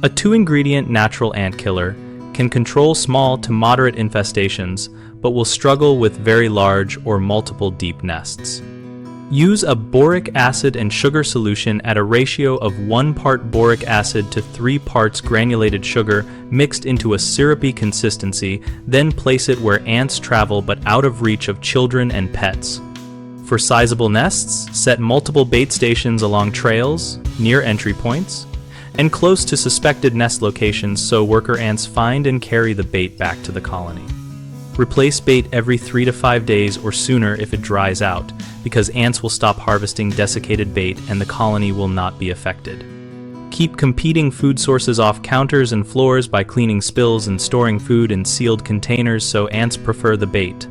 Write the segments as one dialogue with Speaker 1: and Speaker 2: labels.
Speaker 1: A 2-ingredient natural ant killer can control small to moderate infestations, but will struggle with very large or multiple deep nests. Use a boric acid and sugar solution at a ratio of 1 part boric acid to 3 parts granulated sugar mixed into a syrupy consistency, then place it where ants travel but out of reach of children and pets. For sizable nests, set multiple bait stations along trails, near entry points, and close to suspected nest locations so worker ants find and carry the bait back to the colony. Replace bait every 3 to 5 days or sooner if it dries out, because ants will stop harvesting desiccated bait and the colony will not be affected. Keep competing food sources off counters and floors by cleaning spills and storing food in sealed containers so ants prefer the bait.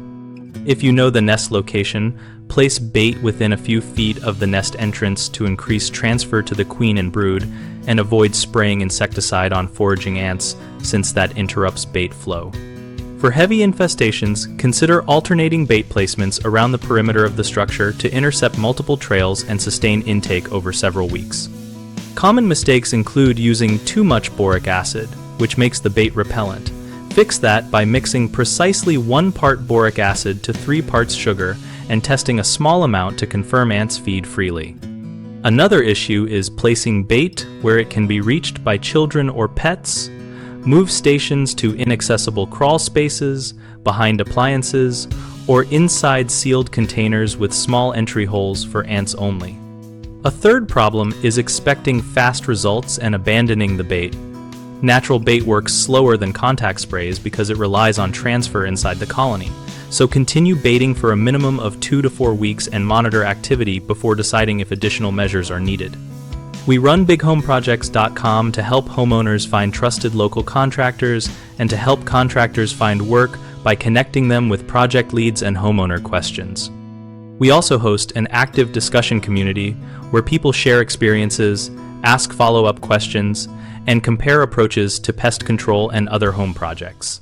Speaker 1: If you know the nest location, place bait within a few feet of the nest entrance to increase transfer to the queen and brood, and avoid spraying insecticide on foraging ants since that interrupts bait flow. For heavy infestations, consider alternating bait placements around the perimeter of the structure to intercept multiple trails and sustain intake over several weeks. Common mistakes include using too much boric acid, which makes the bait repellent. Fix that by mixing precisely 1 part boric acid to 3 parts sugar and testing a small amount to confirm ants feed freely. Another issue is placing bait where it can be reached by children or pets. Move stations to inaccessible crawl spaces, behind appliances, or inside sealed containers with small entry holes for ants only. A third problem is expecting fast results and abandoning the bait. Natural bait works slower than contact sprays because it relies on transfer inside the colony, so continue baiting for a minimum of 2 to 4 weeks and monitor activity before deciding if additional measures are needed. We run bighomeprojects.com to help homeowners find trusted local contractors and to help contractors find work by connecting them with project leads and homeowner questions. We also host an active discussion community where people share experiences, ask follow-up questions, and compare approaches to pest control and other home projects.